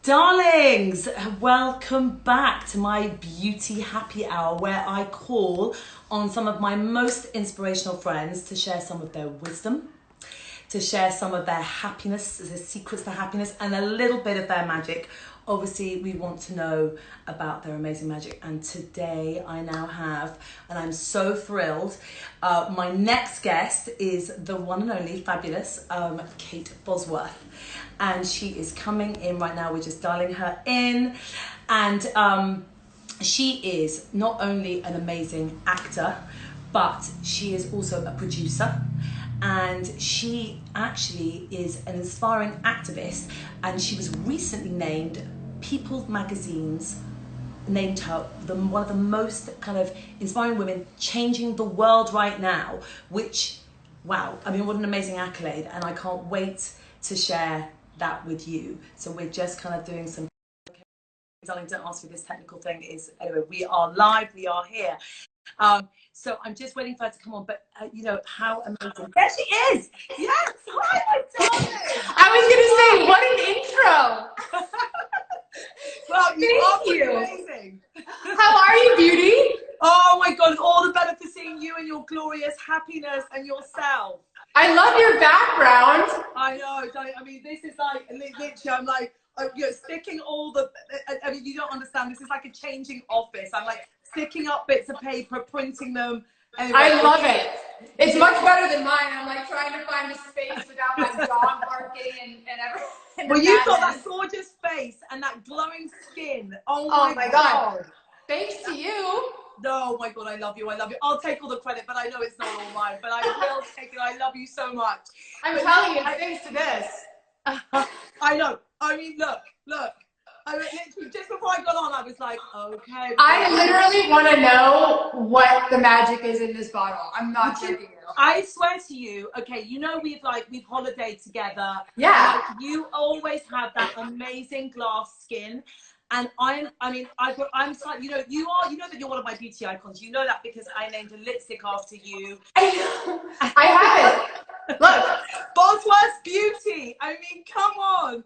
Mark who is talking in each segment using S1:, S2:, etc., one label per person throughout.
S1: Darlings, welcome back to my beauty happy hour where I call on some of my most inspirational friends to share some of their wisdom, to share some of their happiness, the secrets to happiness, and a little bit of their magic. Obviously, we want to know about their amazing magic, and today I now have, and I'm so thrilled, my next guest is the one and only fabulous Kate Bosworth, and she is coming in right now. We're just dialing her in, and she is not only an amazing actor, but she is also a producer. And she actually is an inspiring activist, and she was recently named People Magazine's named her one of the most kind of inspiring women changing the world right now, which, wow, I mean, what an amazing accolade, and I can't wait to share that with you. So we're just kind of doing some, darling, don't ask me this technical thing is, anyway, we are live, we are here. So I'm just waiting for her to come on, but you know, how amazing. There she is! Yes! Hi, my darling!
S2: I was going to say, what an intro!
S1: Well,
S2: Thank you.
S1: Amazing.
S2: How are you, beauty?
S1: Oh my God, all the better for seeing you and your glorious happiness and yourself.
S2: I love your background.
S1: I know, darling. I mean, this is like, literally, I'm like, you're sticking all the, I mean, you don't understand. This is like a changing office. I'm like sticking up bits of paper, printing them. Anyway,
S2: I love it. It's much better than mine. I'm like trying to find a space without my dog barking and everything.
S1: Well, you've got that gorgeous face and that glowing skin. Oh my God.
S2: Thanks to you.
S1: No, my God, I love you. I love you. I'll take all the credit, but I know it's not all mine. But I will take it. I love you so much.
S2: I'm telling you, it's thanks to this.
S1: I know. I mean, look. I mean, literally, just before I got on, I was like, okay.
S2: I literally want to know what the magic is in this bottle. I'm not joking you.
S1: I swear to you, okay, you know we've holidayed together.
S2: Yeah.
S1: Like, you always have that amazing glass skin. And I'm slightly, you know that you're one of my beauty icons. You know that because I named a lipstick after you.
S2: I have it. Look.
S1: Bosworth's Beauty. I mean, come on.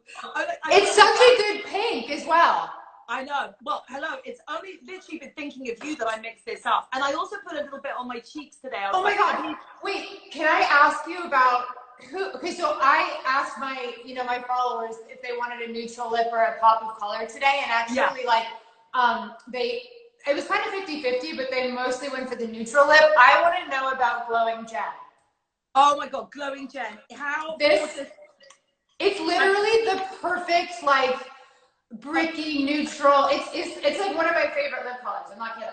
S2: It's such a good pink as well.
S1: I know. Well, hello. It's only literally been thinking of you that I mixed this up. And I also put a little bit on my cheeks today.
S2: Oh my God. Wait, can I ask you about who? Okay, so I asked my, my followers if they wanted a neutral lip or a pop of color today. And actually, it was kind of 50-50, but they mostly went for the neutral lip. I want to know about Glowing Jen.
S1: Oh my God, Glowing Jen.
S2: It's literally the perfect, like, bricky neutral. It's like one of my favorite lip colors. I'm not kidding.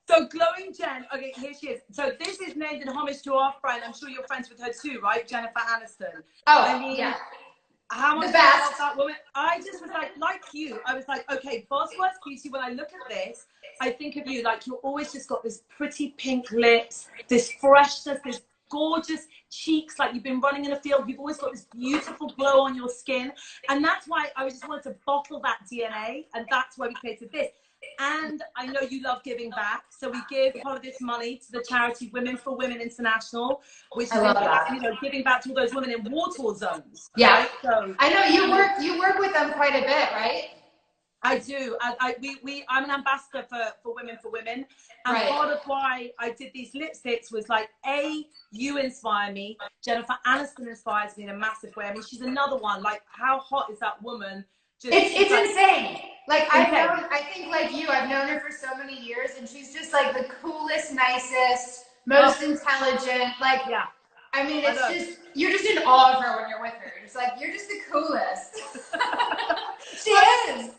S1: So Glowing Jen, okay, here she is. So this is named in homage to our friend. I'm sure you're friends with her too, right? Jennifer Aniston.
S2: Oh,
S1: I mean,
S2: yeah.
S1: How much about that woman? I just was like you. I was like, okay, Bosworth's Beauty. When I look at this, I think of you. Like, you're always just got this pretty pink lips, this freshness, this gorgeous cheeks, like you've been running in a field. You've always got this beautiful glow on your skin, and that's why I just wanted to bottle that DNA, and that's why we created this. And I know you love giving back, so we give part of this money to the charity Women for Women International, which is giving back to all those women in war-torn zones.
S2: Yeah,
S1: right? So
S2: I know you work with them quite a bit, right?
S1: I do. I'm an ambassador for Women for Women. And part of why I did these lipsticks was like, you inspire me. Jennifer Aniston inspires me in a massive way. I mean, she's another one. Like, how hot is that woman?
S2: It's insane. Like, I think like you, I've known her for so many years, and she's just like the coolest, nicest, most intelligent. Like, yeah. I mean, it's just, you're just in awe of her when you're with her. It's like, you're just the coolest. She is.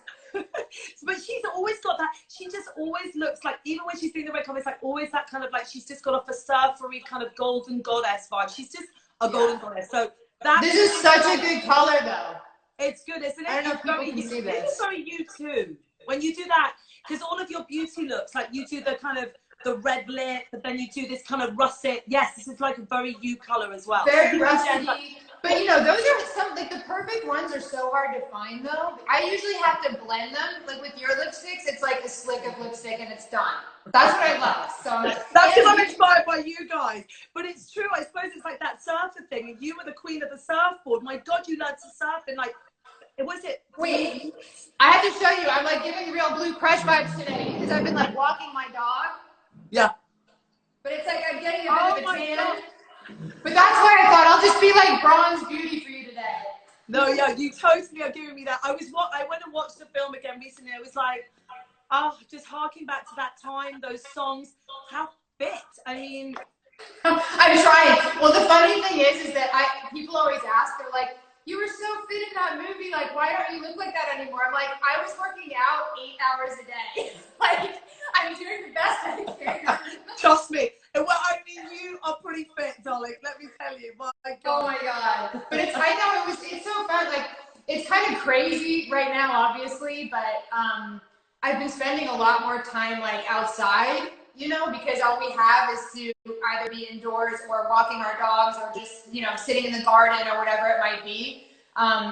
S1: But she's always got that, she just always looks like, even when she's doing the red carpet, it's like always that kind of like, she's just got off a surfery kind of golden goddess vibe. She's just a golden goddess. So
S2: this is such a good color though.
S1: It's good, isn't it?
S2: I don't know if people can see this.
S1: It's very you too. When you do that, because all of your beauty looks, like you do the kind of the red lip, but then you do this kind of russet. Yes, this is like a very you color as well.
S2: Very rusty. But those are some, like, the perfect ones are so hard to find though. I usually have to blend them. Like with your lipsticks, it's like a slick of lipstick and it's done. That's what I love. So
S1: that's because I'm inspired by you guys. But it's true, I suppose it's like that surfer thing. And you were the queen of the surfboard. My God, you learned to surf in like Was it?
S2: Wait, I have to show you. I'm like giving real Blue Crush vibes today because I've been like walking my dog.
S1: Yeah.
S2: But it's like I'm getting a bit of a tan. But that's why I thought I'll just be like bronze beauty for you today.
S1: No, yeah, you totally are giving me that. I went and watched the film again recently. I was like, oh, just harking back to that time, those songs, how fit. I mean,
S2: I'm trying. Well, the funny thing is that people always ask, they're like, you were so fit in that movie, like, why don't you look like that anymore? I'm like, I was working out 8 hours a day. Like, I'm doing the best I can.
S1: Trust me. Well, I mean, you are pretty fit, darling. Let me tell you. My God.
S2: Oh my God. But I know it's so fun. Like, it's kind of crazy right now, obviously, but I've been spending a lot more time like outside, you know, because all we have is to either be indoors or walking our dogs or just, you know, sitting in the garden or whatever it might be.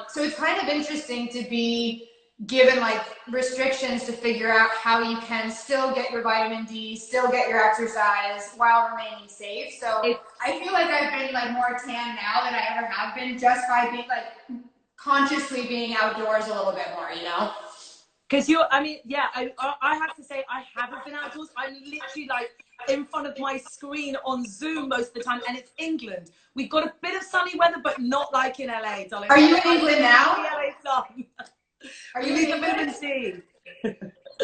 S2: So it's kind of interesting to be given like restrictions to figure out how you can still get your vitamin D, still get your exercise while remaining safe. So I feel like I've been like more tan now than I ever have been just by being like consciously being outdoors a little bit more, you know?
S1: Because I mean, yeah, I have to say I haven't been outdoors. I'm literally like in front of my screen on Zoom most of the time, and it's England. We've got a bit of sunny weather, but not like in LA, darling.
S2: Are you in England now?
S1: LA sun.
S2: Are you in
S1: vitamin C?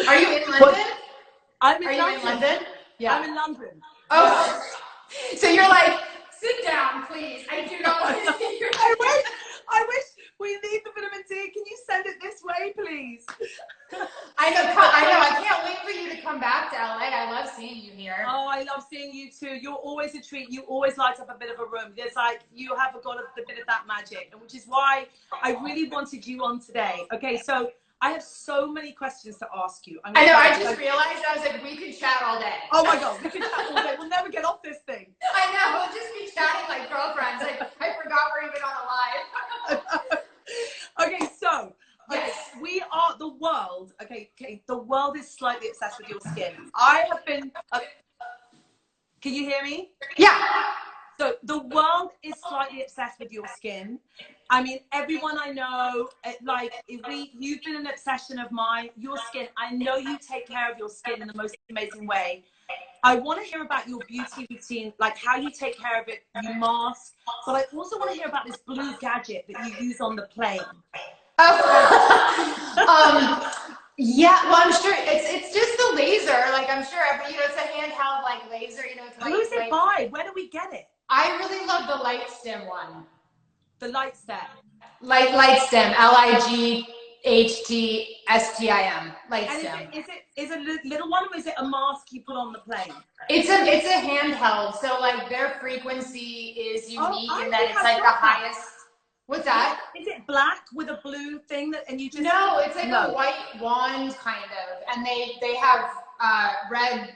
S2: Are you in London?
S1: I'm in
S2: Are
S1: London.
S2: You in London?
S1: Yeah. I'm in London.
S2: Oh, so you're like, sit down, please. I do not want to see your.
S1: I wish we need the vitamin D. Can you send it this way, please?
S2: I know. I can't wait for you to come back to LA. I love seeing you here.
S1: Oh, I love seeing you too. You're always a treat. You always light up a bit of a room. There's like, you have got a bit of that magic, and which is why I really wanted you on today. Okay, so I have so many questions to ask you.
S2: I know. I just realized, I was like, we could chat all day.
S1: Oh my God, we could chat all day. We'll never get off this thing.
S2: I know. We'll just be chatting like girlfriends. Like, I forgot we're even on a live.
S1: Okay, so we are the world. Okay, the world is slightly obsessed with your skin. I have been. Can you hear me?
S2: Yeah.
S1: So the world is slightly obsessed with your skin. I mean, everyone I know, you've been an obsession of mine. Your skin. I know you take care of your skin in the most amazing way. I want to hear about your beauty routine, like how you take care of it. You mask, but I also want to hear about this blue gadget that you use on the plane.
S2: Oh. Yeah, well, I'm sure it's just the laser. Like, I'm sure it's a handheld like laser. You know, it's
S1: who's it by? Where do we get it?
S2: I really love the light stem one.
S1: The light stem.
S2: Light stem. LIGHTSTIM. Light
S1: and
S2: stem.
S1: Is it a little one, or is it a mask you put on the plane?
S2: It's a handheld. So like their frequency is unique, and then it's like the highest. What's that?
S1: Is it black with a blue thing and you just?
S2: No, it's like a white wand kind of, and they have red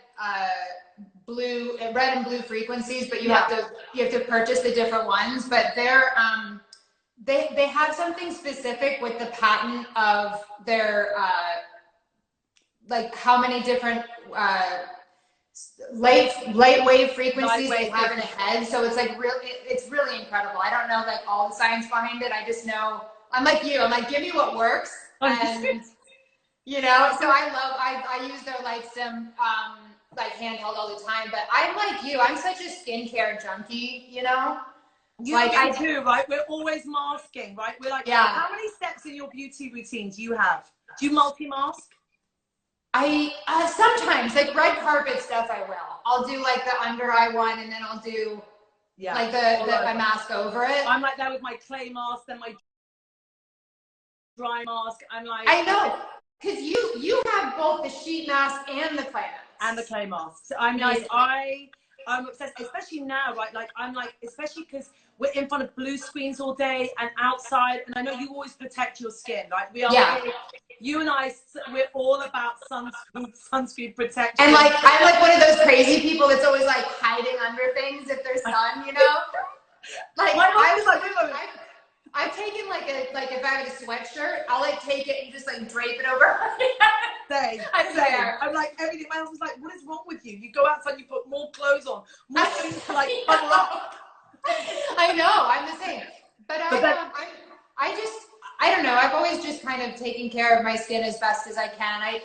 S2: and blue frequencies, but you have to purchase the different ones. But they're they have something specific with the patent of their like how many different light wave frequencies they have in a head. So it's like it's really incredible. I don't know like all the science behind it. I just know I'm like you. I'm like, give me what works. And you know, so I use their light stem like handheld all the time. But I'm like you. I'm such a skincare junkie, you know?
S1: I do, right? We're always masking, right? We're like, how many steps in your beauty routine do you have? Do you multi-mask?
S2: I sometimes like red carpet stuff I will. I'll do like the under eye one, and then I'll do like the mask over it.
S1: I'm like that with my clay mask, then my dry mask. I'm like,
S2: I know, because you have both the sheet mask and the clay mask.
S1: And the clay mask. So I'm like, I'm obsessed, especially now, right? Like I'm like, especially because we're in front of blue screens all day and outside, and I know you always protect your skin, right? We are. You and I, we're all about sunscreen protection.
S2: And like, I'm like one of those crazy people that's always like hiding under things if there's sun, you know? Like, I've taken like if I have a sweatshirt, I'll like take it and just like drape it over my head.
S1: I'm like, everything. My husband's like, what is wrong with you? You go outside, you put more clothes on, more things to like cover up.
S2: I know, I'm the same. But I don't know. I've always just kind of taken care of my skin as best as I can.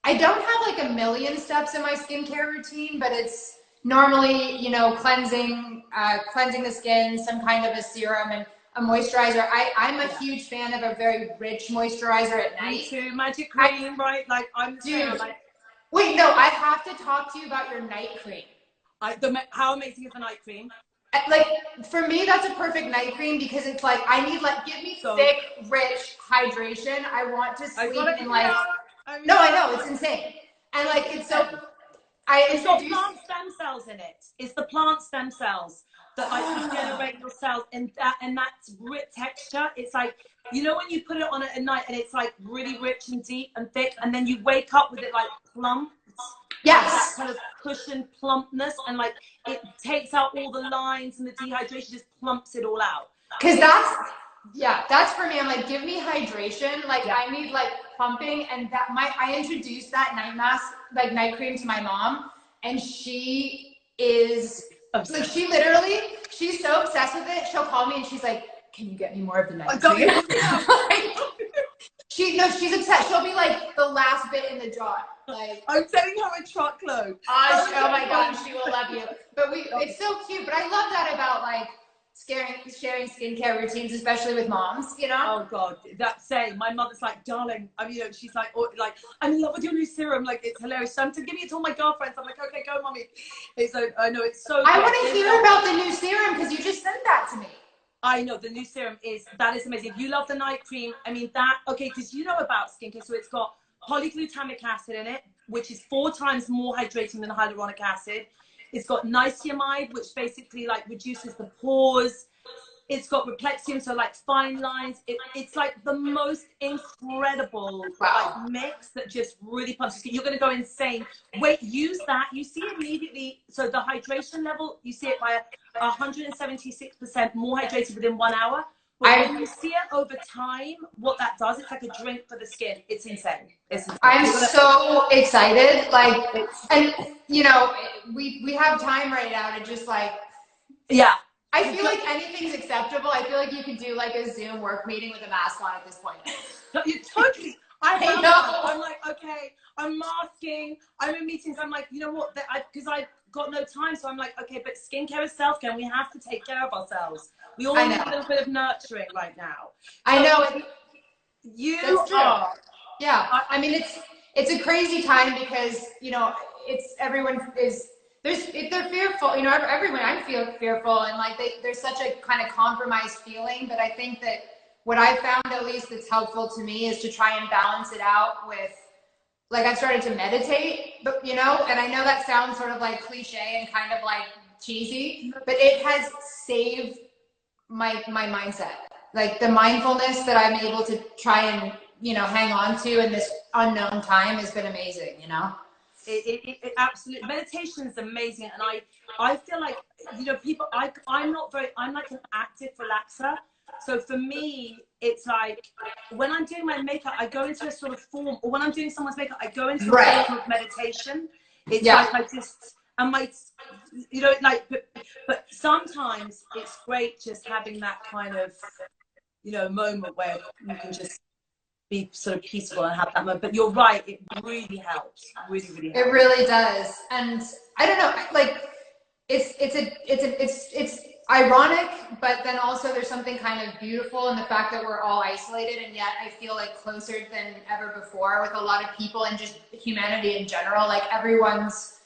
S2: I don't have like a million steps in my skincare routine, but it's normally, you know, cleansing the skin, some kind of a serum and a moisturizer. I'm a huge fan of a very rich moisturizer at night.
S1: Me too. Magic cream, right? Like I'm the same.
S2: Dude,
S1: Like,
S2: wait, no, I have to talk to you about your night cream.
S1: How amazing is the night cream?
S2: Like for me, that's a perfect night cream because it's like I need like give me thick, rich hydration. I want to sleep in like. No, I know it's insane, and like it's so.
S1: It's got plant stem cells in it. It's the plant stem cells that like regenerate your cells, and that's rich texture. It's like, you know, when you put it on at night and it's like really rich and deep and thick, and then you wake up with it like plump.
S2: Yes.
S1: Like that kind of cushion plumpness, and like it takes out all the lines and the dehydration, just plumps it all out.
S2: Because that's for me. I'm like, give me hydration. Like I need like pumping, and I introduced that night mask, like night cream, to my mom, and she is like, she's so obsessed with it. She'll call me and she's like, "Can you get me more of the night cream?" She's obsessed. She'll be like the last bit in the jar. Like
S1: I'm sending her a truckload.
S2: Oh my God, she will love you. But it's so cute. But I love that about like sharing skincare routines, especially with moms, you know?
S1: Oh God, my mother's like, darling, I mean, you know, she's like, I'm in love with your new serum. Like, it's hilarious. So I'm giving it to all my girlfriends. I'm like, okay, go, mommy. It's like, I know, it's so
S2: I want to hear about the new serum because you just sent that to me.
S1: I know, the new serum is amazing. If you love the night cream, I mean, because you know about skincare, so it's got polyglutamic acid in it, which is 4 times more hydrating than hyaluronic acid. It's got niacinamide, which basically like reduces the pores. It's got replexium, so like fine lines. It's like the most incredible like mix that just really pumps your skin. You're going to go insane. Wait, use that. You see immediately. So the hydration level, you see it by 176% more hydrated within 1 hour. But when you see it over time, what that does, it's like a drink for the skin. It's insane.
S2: I'm so excited. Like, and you know, we have time right now to just like,
S1: yeah.
S2: I feel like anything's acceptable. I feel like you could do like a Zoom work meeting with a mask on at this point.
S1: You totally. I know. I'm like, okay, I'm masking. I'm in meetings. I'm like, you know what? Because I've got no time. So I'm like, okay, but skincare is self-care, and we have to take care of ourselves. We all need a little bit of nurturing right now.
S2: I know.
S1: You are.
S2: Yeah. I mean, it's a crazy time because, you know, everyone is, they're fearful, you know, everyone, I feel fearful, and like there's such a kind of compromised feeling. But I think that what I found, at least, that's helpful to me is to try and balance it out with, like, I've started to meditate, but, you know, and I know that sounds sort of like cliche and kind of like cheesy, but it has saved my mindset. Like the mindfulness that I'm able to try and, you know, hang on to in this unknown time has been amazing, you know?
S1: It absolutely, meditation is amazing. And I feel like, you know, people, I'm like an active relaxer. So for me, it's like when I'm doing my makeup, I go into a sort of form, or when I'm doing someone's makeup, I go into a form of meditation. It's like I might, you know, like, but sometimes it's great just having that kind of, you know, moment where you can just be sort of peaceful and have that moment. But you're right, it really helps. Really, really helps.
S2: It really does. And I don't know, like it's ironic, but then also there's something kind of beautiful in the fact that we're all isolated, and yet I feel like closer than ever before with a lot of people and just humanity in general. Like everyone's,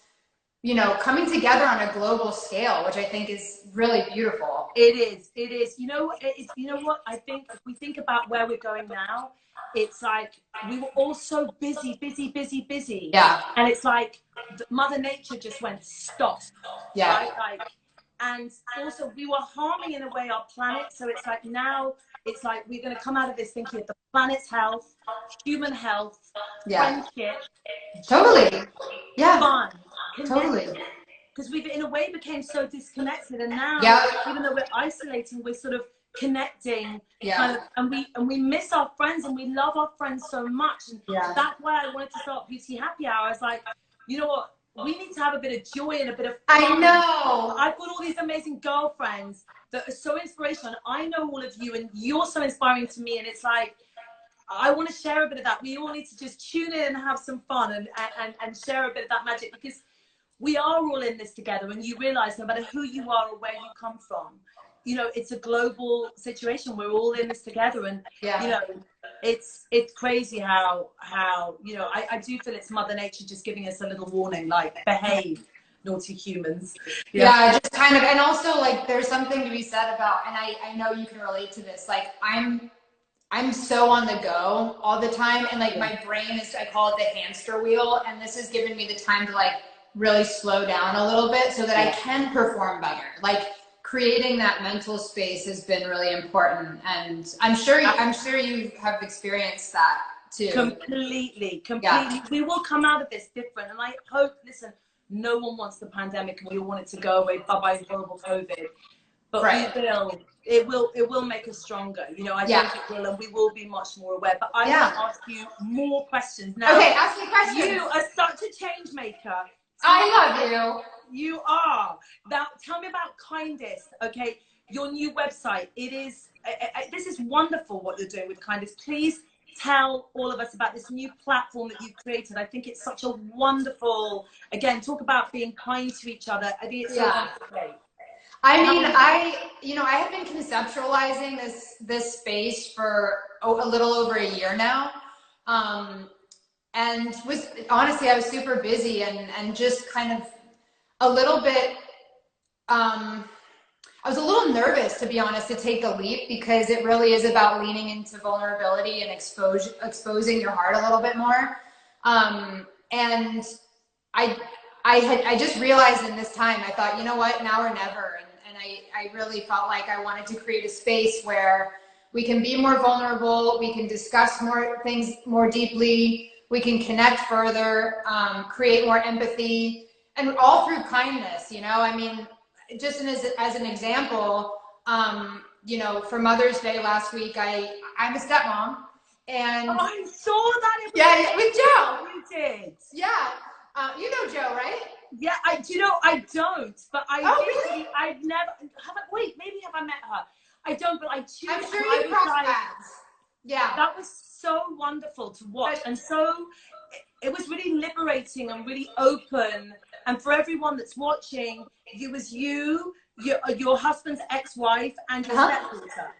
S2: you know, coming together on a global scale, which I think is really beautiful.
S1: It is. You know, you know what? I think if we think about where we're going now, it's like we were all so busy.
S2: Yeah.
S1: And it's like Mother Nature just went stop.
S2: Yeah.
S1: Right? Like, and also we were harming in a way our planet. So it's like now it's like we're going to come out of this thinking of the planet's health, human health, friendship.
S2: Totally. Yeah.
S1: Fun.
S2: Totally.
S1: Because we've in a way became so disconnected, and now even though we're isolating, we're sort of connecting, kind of, and we miss our friends, and we love our friends so much, and that's why I wanted to start Beauty Happy Hour. I was like, you know what, we need to have a bit of joy and a bit of fun.
S2: I know.
S1: I've got all these amazing girlfriends, that are so inspirational. And I know all of you, and you're so inspiring to me. And it's like, I want to share a bit of that. We all need to just tune in and have some fun and share a bit of that magic, because we are all in this together. And you realize no matter who you are or where you come from, you know, it's a global situation. We're all in this together. And, you know, it's crazy how, you know, I do feel it's Mother Nature just giving us a little warning, like, behave, naughty humans.
S2: Yeah, just kind of, and also like there's something to be said about, and I know you can relate to this, like I'm so on the go all the time, and like my brain is, I call it the hamster wheel, and this has given me the time to like really slow down a little bit so that I can perform better. Like creating that mental space has been really important, and I'm sure you have experienced that too.
S1: Completely. We will come out of this different, and I hope, listen, no one wants the pandemic and we all want it to go away. Bye-bye horrible COVID. But it will make us stronger. You know, I think it will, and we will be much more aware. But I want to ask you more questions now.
S2: Okay, ask me questions.
S1: You are such a change maker.
S2: I love you.
S1: You are. Now, tell me about Kindness. Okay, your new website. It is. This is wonderful what you're doing with Kindness. Please tell all of us about this new platform that you've created. I think it's such a wonderful. Again, talk about being kind to each other. I think it's so wonderful.
S2: I mean, I have been conceptualizing this space for a little over a year now. And honestly, I was super busy and just kind of a little bit, I was a little nervous, to be honest, to take the leap, because it really is about leaning into vulnerability and exposing your heart a little bit more. And I just realized in this time, I thought, you know what, now or never. And I really felt like I wanted to create a space where we can be more vulnerable, we can discuss more things more deeply, we can connect further, create more empathy, and all through kindness, you know? I mean, just as an example, you know, for Mother's Day last week, I'm a stepmom, and
S1: I saw that.
S2: With Joe.
S1: You did.
S2: Yeah. You know Joe, right?
S1: Yeah, you know, I don't, but
S2: really?
S1: I've never, maybe have I met her? I don't, but I'm
S2: sure you crossed paths. Yeah.
S1: That was so wonderful to watch. And so it was really liberating and really open. And for everyone that's watching, it was your husband's ex-wife and your stepdaughter.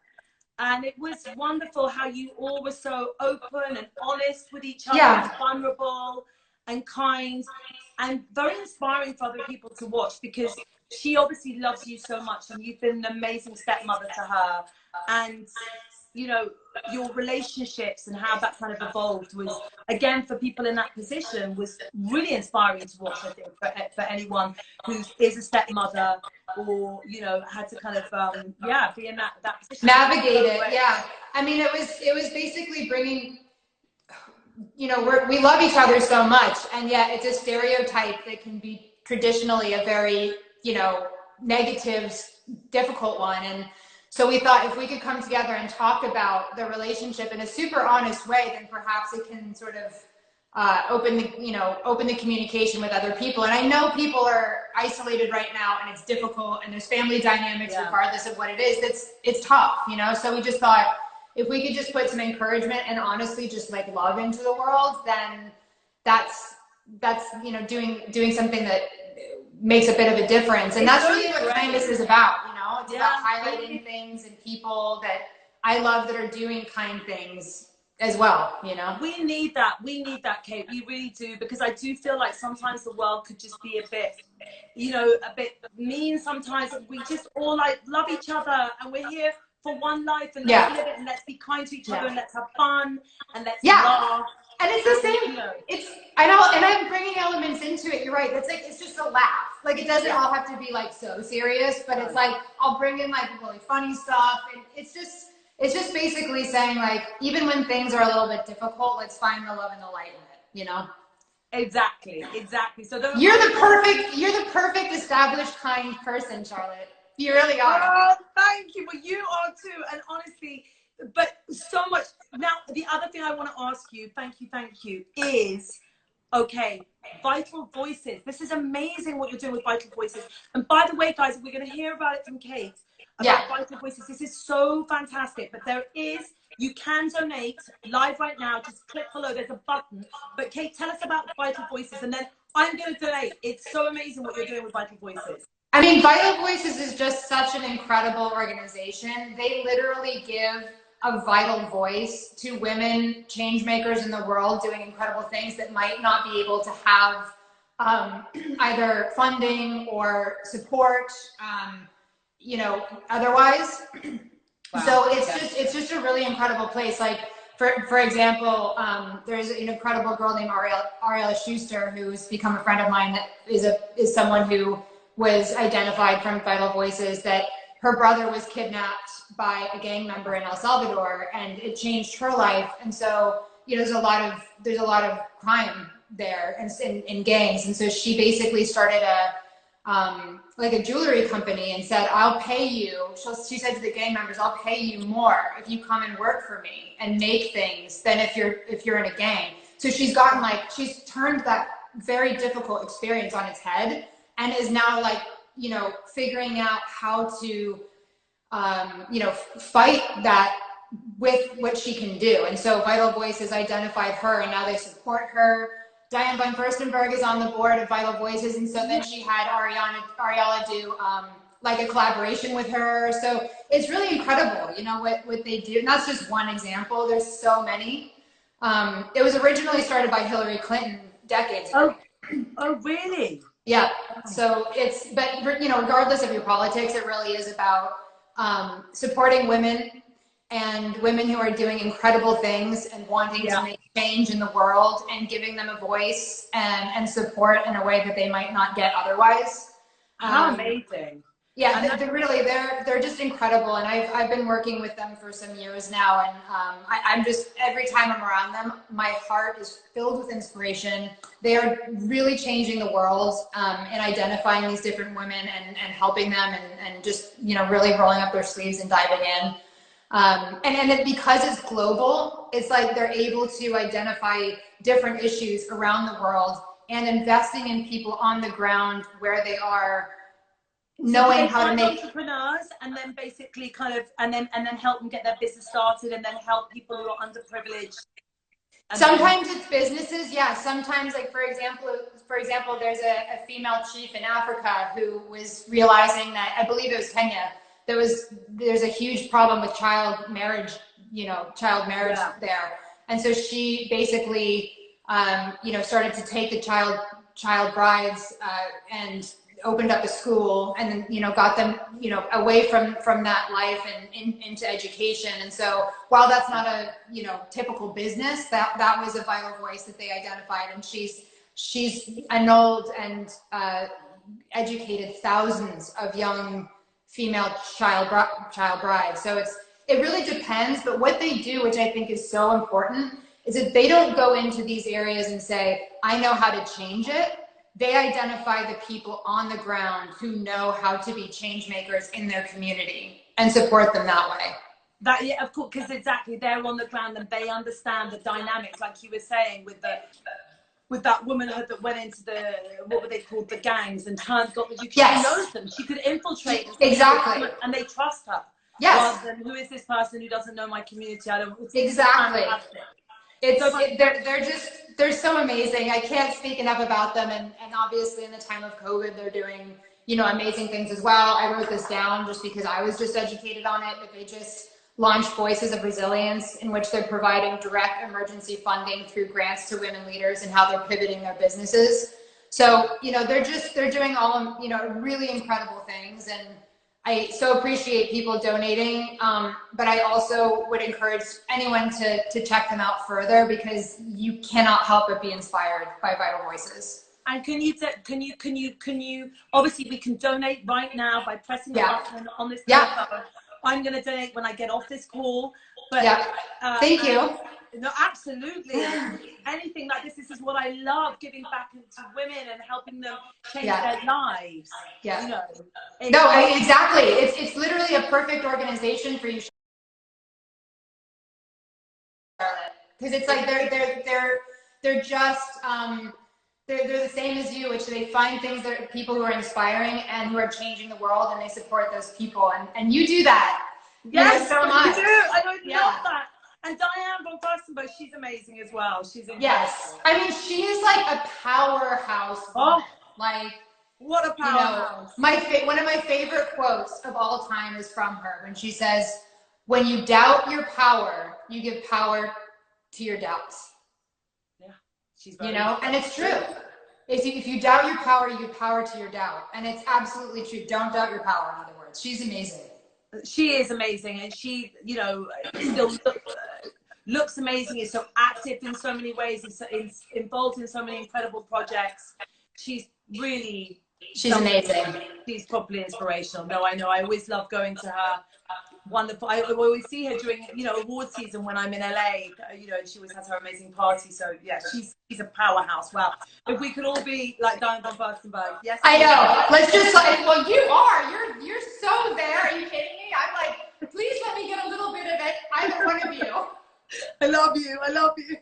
S1: And it was wonderful how you all were so open and honest with each other, and vulnerable and kind, and very inspiring for other people to watch, because she obviously loves you so much, and you've been an amazing stepmother to her. And you know, your relationships and how that kind of evolved was, again, for people in that position, was really inspiring to watch, I think, for anyone who is a stepmother, or, you know, had to kind of, be in that position.
S2: Navigate it, yeah. I mean, it was basically bringing, you know, we love each other so much, and yet it's a stereotype that can be traditionally a very, you know, negative, difficult one. And so we thought if we could come together and talk about the relationship in a super honest way, then perhaps it can sort of open the communication with other people. And I know people are isolated right now, and it's difficult, and there's family dynamics, regardless of what it is. It's tough, you know. So we just thought, if we could just put some encouragement and honestly just like love into the world, then that's you know, doing something that makes a bit of a difference. And that's really what kindness is about, you know. It's about highlighting things and people that I love that are doing kind things as well, you know.
S1: We need that, Kate. We really do, because I do feel like sometimes the world could just be a bit, you know, a bit mean sometimes. We just all like love each other, and we're here for one life, and let's live it, and let's be kind to each other, and let's have fun, and let's laugh.
S2: And it's the same. You know. I know, and I'm bringing elements into it. You're right. It's like, it's just a laugh. Like, it doesn't all have to be like so serious, but it's like I'll bring in like really funny stuff, and it's just basically saying, like, even when things are a little bit difficult, let's find the love and the light in it. You know. Exactly.
S1: So
S2: you're the perfect established kind person, Charlotte. You really are.
S1: Oh, thank you. Well, you are too. And honestly, but so much. Now, the other thing I want to ask you, thank you, is Okay, Vital Voices. This is amazing what you're doing with Vital Voices. And by the way, guys, we're going to hear about it from Kate, about Vital Voices. This is so fantastic. But you can donate live right now. Just click below. There's a button. But Kate, tell us about Vital Voices, and then I'm going to donate. It's so amazing what you're doing with Vital Voices.
S2: I mean, Vital Voices is just such an incredible organization. They literally give a vital voice to women change makers in the world doing incredible things that might not be able to have either funding or support, otherwise. Wow. So it's just a really incredible place. Like for example, there's an incredible girl named Ariella Schuster who's become a friend of mine that is someone who was identified from Vital Voices that her brother was kidnapped by a gang member in El Salvador, and it changed her life. And so, there's a lot of crime there in gangs. And so she basically started a jewelry company and said, I'll pay you. She said to the gang members, I'll pay you more if you come and work for me and make things than if you're in a gang. So she's turned that very difficult experience on its head, and is now figuring out how to fight that with what she can do. And so Vital Voices identified her, and now they support her. Diane von Furstenberg is on the board of Vital Voices, and so then she had Ariella do a collaboration with her. So it's really incredible, what they do. And that's just one example. There's so many. It was originally started by Hillary Clinton decades ago.
S1: Oh, really?
S2: Yeah. So but regardless of your politics, it really is about supporting women and women who are doing incredible things and wanting to make change in the world, and giving them a voice and support in a way that they might not get otherwise.
S1: How amazing.
S2: Yeah, they're just incredible, and I've been working with them for some years now, and I'm just, every time I'm around them, my heart is filled with inspiration. They are really changing the world, and identifying these different women and helping them, and just really rolling up their sleeves and diving in. And because it's global, it's like they're able to identify different issues around the world and investing in people on the ground where they are, knowing how to make
S1: entrepreneurs, and then basically and then help them get their business started, and then help people who are underprivileged.
S2: Sometimes it's businesses, yeah. Sometimes, for example, there's a female chief in Africa who was realizing that, I believe it was Kenya, there's a huge problem with child marriage there, and so she basically started to take the child brides and opened up a school, and then got them away from that life and into education. And so while that's not a typical business, that was a vital voice that they identified, and she's annulled and educated thousands of young female child brides. So it really depends, but what they do, which I think is so important, is that they don't go into these areas and say, I know how to change it. They identify the people on the ground who know how to be change makers in their community and support them that way.
S1: Yeah, of course, because exactly, they're on the ground and they understand the dynamics, like you were saying, with that womanhood that went into what were they called, the gangs, and she knows them. She could infiltrate them.
S2: Exactly.
S1: And they trust her.
S2: Yes.
S1: Rather than, who is this person who doesn't know my community? I don't.
S2: Exactly. They're so amazing. I can't speak enough about them, and obviously in the time of COVID, they're doing amazing things as well. I wrote this down just because I was just educated on it, but they just launched Voices of Resilience, in which they're providing direct emergency funding through grants to women leaders and how they're pivoting their businesses. So they're doing all really incredible things, and I so appreciate people donating, but I also would encourage anyone to check them out further, because you cannot help but be inspired by Vital Voices.
S1: And can you, obviously we can donate right now by pressing the button on this button. I'm going to donate when I get off this call. But
S2: thank you.
S1: No, absolutely. Anything like this is what I love, giving back to women and helping them change their lives.
S2: Yeah. Exactly. It's literally a perfect organization for you, Charlotte, because it's like they're just they're the same as you, which they find things that are people who are inspiring and who are changing the world, and they support those people, and you do that.
S1: Yes,
S2: so much.
S1: You do. I love that. And Diane von Furstenberg, she's amazing as well. She's incredible.
S2: Yes, I mean, she is like a powerhouse woman. Like,
S1: what a powerhouse.
S2: One of my favorite quotes of all time is from her when she says, "When you doubt your power, you give power to your doubts."
S1: Yeah, she's very
S2: and it's true. If you doubt your power, you give power to your doubt, and it's absolutely true. Don't doubt your power. In other words, she's amazing.
S1: She is amazing, and she, still looks amazing. Is so active in so many ways. Is involved in so many incredible projects. She's
S2: amazing.
S1: She's properly inspirational. No, I know. I always love going to her. Wonderful. I always see her during, award season when I'm in LA. She always has her amazing party. So yeah, she's a powerhouse. Wow. If we could all be like Diane von Furstenberg. Yes.
S2: I know. Let's just well, you are. You're so there. Are you kidding me? I'm like, please let me get a little bit of it. Either one of you.
S1: I love you.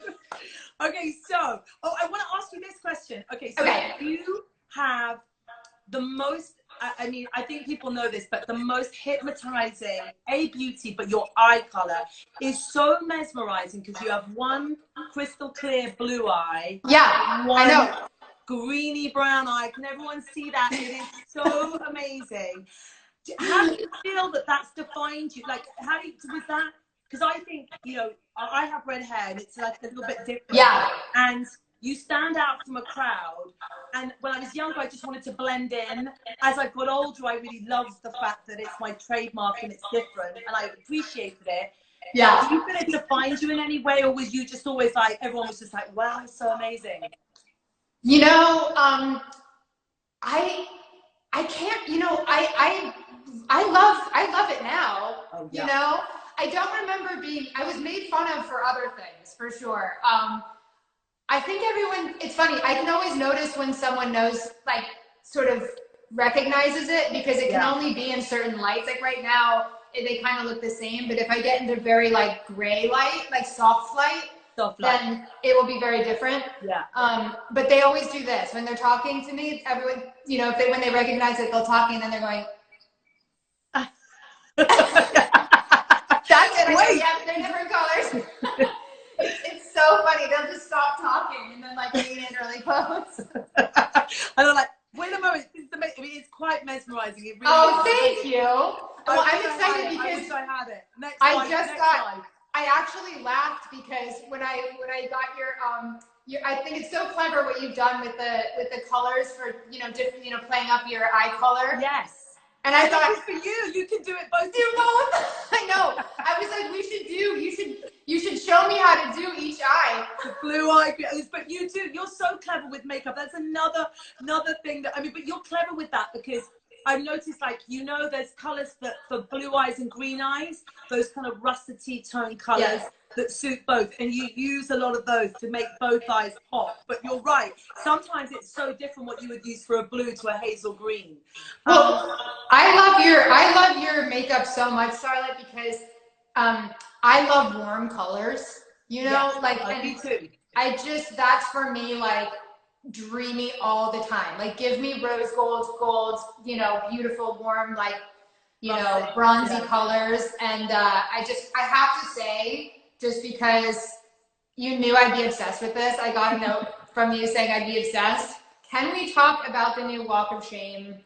S1: Okay, so I want to ask you this question. Okay, so you have the most, I think people know this, but the most hypnotizing beauty, but your eye color is so mesmerizing because you have one crystal clear blue eye.
S2: Yeah,
S1: one
S2: I know.
S1: Greeny brown eye. Can everyone see that? It is so amazing. How do you feel that that's defined you? Like, was that? Because I think, I have red hair and it's like a little bit different.
S2: Yeah.
S1: And you stand out from a crowd. And when I was younger, I just wanted to blend in. As I got older, I really loved the fact that it's my trademark and it's different. And I appreciated it.
S2: Yeah.
S1: Do you feel it defined you in any way? Or was you just always like, everyone was just like, wow, it's so amazing?
S2: I can't, I love it now.
S1: Oh, yeah.
S2: I don't remember I was made fun of for other things, for sure. I think it's funny, I can always notice when someone knows, like, sort of recognizes it, because it can only be in certain lights. Like right now, they kind of look the same, but if I get into very, like, gray light, like soft light, then it will be very different.
S1: Yeah.
S2: But they always do this. When they're talking to me, everyone, when they recognize it, they'll talk, and then they're going, that's it.
S1: Wait.
S2: Yeah, they're different colors. It's so funny. They'll just stop talking and then, like, lean in really close.
S1: And I'm like, wait a moment. It's quite mesmerizing. It
S2: really
S1: is.
S2: Thank you. Well, I'm excited because
S1: I wish I had it.
S2: I actually laughed because when I got your I think it's so clever what you've done with the colors for different playing up your eye color.
S1: Yes.
S2: And I thought
S1: it's for you can do it both.
S2: I know. I was like, you should show me how to do each eye.
S1: The blue eye, but you do. You're so clever with makeup. That's another thing but you're clever with that, because I've noticed, like, there's colors for blue eyes and green eyes, those kind of russety tone colors that suit both, and you use a lot of those to make both eyes pop. But you're right, sometimes it's so different what you would use for a blue to a hazel green.
S2: Well, I love your makeup so much, Charlotte, because I love warm colors,
S1: me too.
S2: That's for me, like, dreamy all the time. Like, give me rose golds, beautiful, warm, like, bronzy colors. And I have to say, just because you knew I'd be obsessed with this, I got a note from you saying I'd be obsessed. Can we talk about the new Walk of Shame?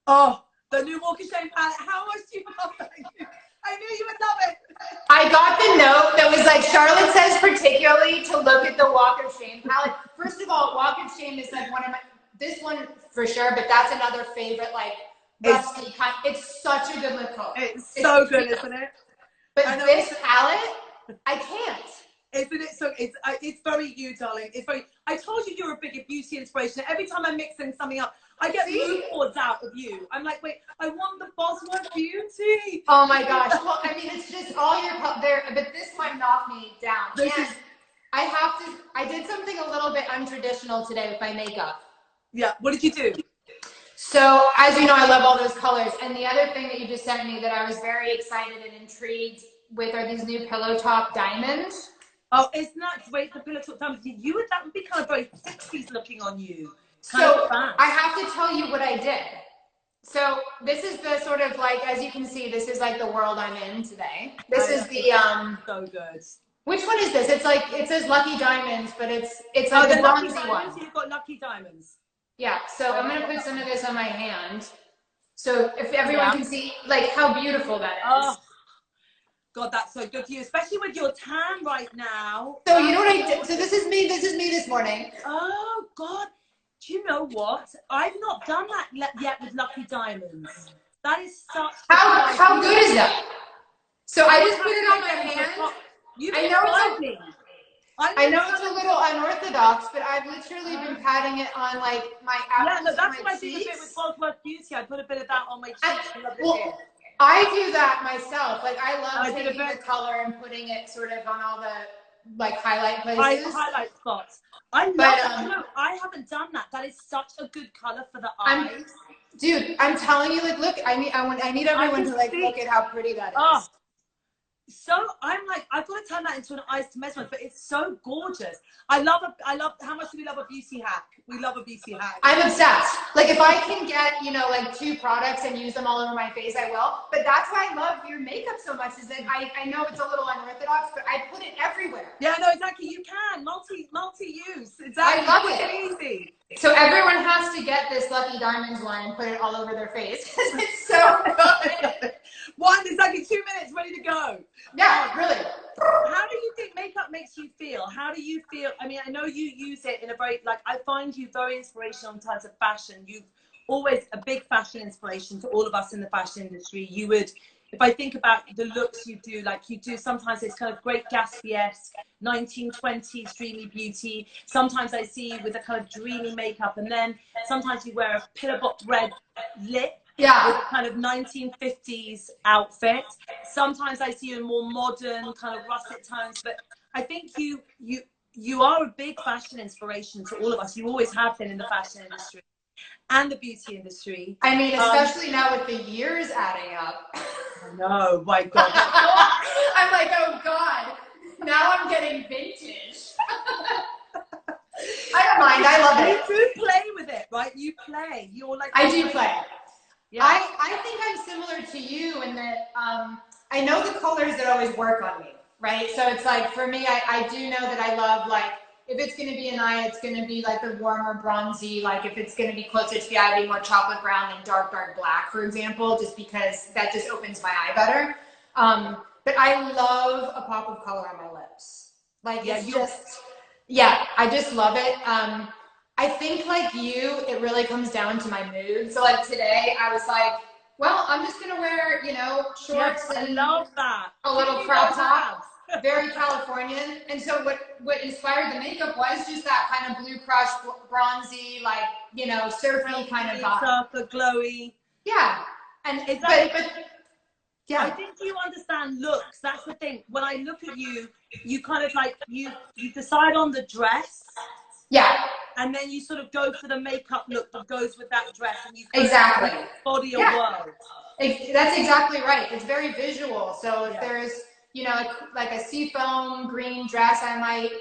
S1: Oh, the new Walk of Shame palette. How much do you love that? I knew you would love it.
S2: I got the note that was like, Charlotte says particularly to look at the Walk of Shame palette. First of all, Walk of Shame is like this one for sure, but that's another favorite, like, rusty kind. It's such a good lip color.
S1: It's so good, isn't it?
S2: But this palette, I can't.
S1: Isn't it? So it's very you, darling. It's very. I told you you're a big beauty inspiration. Every time I'm mixing something up, I get mood boards out of you. I'm like, wait, I want the Bosworth beauty.
S2: Oh my gosh. Well, I mean, it's just all your there, but this one knocked me down. I did something a little bit untraditional today with my makeup.
S1: Yeah. What did you do?
S2: So, as you know, I love all those colors. And the other thing that you just sent me that I was very excited and intrigued with are these new pillow top diamonds.
S1: Oh, it's nuts. Wait, the pillow talk time. That would be kind of very 60s looking on you.
S2: So I have to tell you what I did. So this is the sort of like, as you can see, this is like the world I'm in today. This is the
S1: so good.
S2: Which one is this? It's like, it says Lucky Diamonds, but it's like the bronzy one.
S1: So you've got Lucky Diamonds.
S2: Yeah. So I'm gonna put some of this on my hand. So if everyone can see like how beautiful that is. Oh,
S1: God, that's so good for you, especially with your tan right now.
S2: So you know what I did? So this is me this morning.
S1: Oh God. Do you know what? I've not done that yet with Lucky Diamonds. That is such.
S2: How good is that? So I just put it on my hand. I know it's a little unorthodox, but I've literally been patting it on like my
S1: apples. Yeah, no, that's what I did a bit with Bosworth Beauty. I put a bit of that on my cheeks.
S2: I do that myself. Like I love taking the color and putting it sort of on all the like highlight places.
S1: Highlight spots. I haven't done that. That is such a good color for the eyes.
S2: Dude, I'm telling you, like, look, I need everyone to like look at how pretty that is. Oh.
S1: So I'm like, I've got to turn that into an eyes to mesmerize, but it's so gorgeous. I love how much do we love a beauty hack? We love a beauty hack.
S2: I'm obsessed. Like if I can get, you know, like 2 products and use them all over my face, I will. But that's why I love your makeup so much, is that I know it's a little unorthodox, but I put it everywhere.
S1: Yeah, no, exactly. You can multi-use. Exactly.
S2: I love it.
S1: Easy.
S2: So everyone has to get this Lucky Diamonds one and put it all over their face because it's so good.
S1: Exactly 2 minutes, ready to go.
S2: Yeah, really.
S1: How do you think makeup makes you feel? How do you feel? I mean, I know you use it in a very, like, I find you very inspirational in terms of fashion. You've always a big fashion inspiration to all of us in the fashion industry. You would, if I think about the looks you do, like you do, sometimes it's kind of Great Gatsby-esque, 1920s dreamy beauty. Sometimes I see you with a kind of dreamy makeup, and then sometimes you wear a pillar-box red lip.
S2: Yeah.
S1: With a kind of 1950s outfit. Sometimes I see you in more modern kind of russet tones, but I think you are a big fashion inspiration to all of us. You always have been in the fashion industry and the beauty industry.
S2: I mean, especially now with the years adding up.
S1: I know, my God.
S2: I'm like, oh God, now I'm getting vintage. I don't mind, I love it.
S1: You do play with it, right? You play. You're like.
S2: I do play. Yeah. I think I'm similar to you in that I know the colors that always work on me, right? So it's like, for me, I do know that I love, like, if it's going to be an eye, it's going to be like the warmer bronzy. Like if it's going to be closer to the eye, be more chocolate brown than dark black, for example, just because that just opens my eye better. But I love a pop of color on my lips. Like it's just, yeah, I just love it. I think like you, it really comes down to my mood. So like today I was like, well, I'm just going to wear, you know, shorts and
S1: I love that.
S2: A little crop top, very Californian. And so what inspired the makeup was just that kind of blue crush, bronzy, like, you know, surfy kind of vibe.
S1: Surfer, glowy.
S2: Yeah. And
S1: yeah. I think you understand looks. That's the thing. When I look at you, you kind of like, you decide on the dress.
S2: Yeah.
S1: And then you sort of go for the makeup look that goes with that dress, and you
S2: exactly
S1: body your world.
S2: That's exactly right. It's very visual. So if there's, you know, like a seafoam green dress, I might.